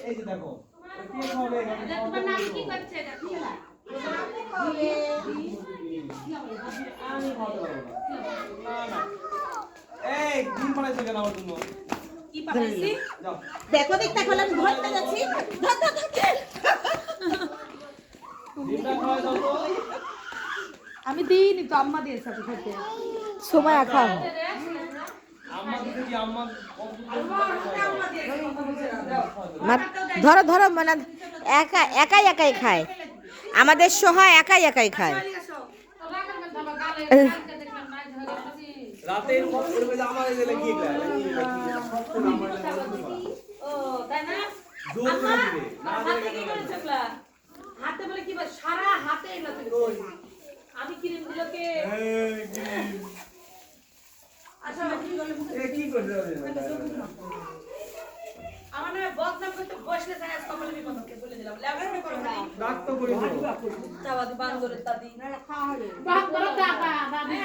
এই যে দেখো কে খাবে এখানে তোমার নাম কি করছে এটা কি হলো আমি খাওয়াতে পারবো না না এই ডিম বানাইছো কেন আমার জন্য কি পাঠাইছি যাও দেখো দেখতে খোলা আমি ধরতে যাচ্ছি ধর ধর ধর ডিমটা খাওয়া দাও তো আমি দিইনি তো আম্মা দিয়েছে সাথে সাথে সময় খাও আম্মা দিতে কি আম্মা ধরো ধরো মানে একাই একাই খায় আমাদের সোহা একাই একাই খায় রাতের পর করবে যে আমার এই যে কি খায় ও তাই না জোর করে দিবে না হাতে কি করেছে বলা হাতে বলে কি বল সারা হাতে এলো তুমি আমি ক্রিম দিলকে আচ্ছা এ কি করবে আমার নামে বদনাম করতে বসলে যায় আজ কপালে বিপদকে বলে দিলাম লেবারে করো না রাগ তো করি তো চাবাদি বান্দরের দাদি না খাওয়া হবে বান্দর কাকা দাদি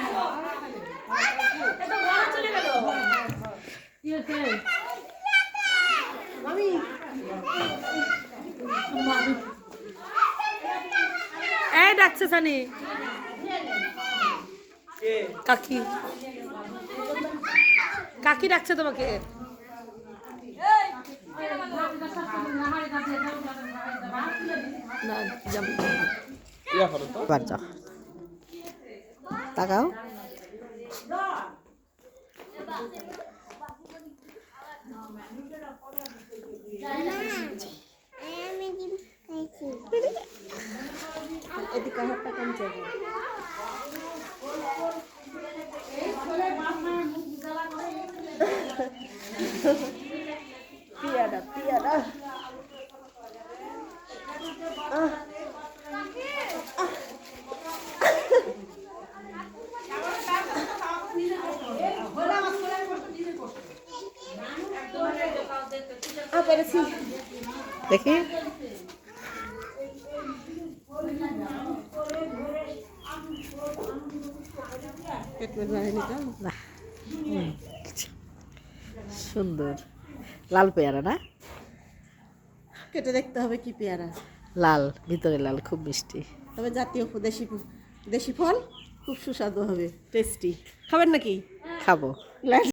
এটা বড় চলে গেল কি হচ্ছে মামি এই ডাকছে সানি কে কাকি কাকি ডাকছে তোমাকে না যাবো ইয়া করো তো এবার যাও তাকাও এদিকে হাতটা কম যাবে পিয়ারা পিয়ারা পেরেছি দেখি সুন্দর লাল পেয়ারা না কেটে দেখতে হবে কি পেয়ারা লাল ভিতরে লাল খুব মিষ্টি তবে জাতীয় দেশি ফল খুব সুস্বাদু হবে টেস্টি খাবেন নাকি খাবো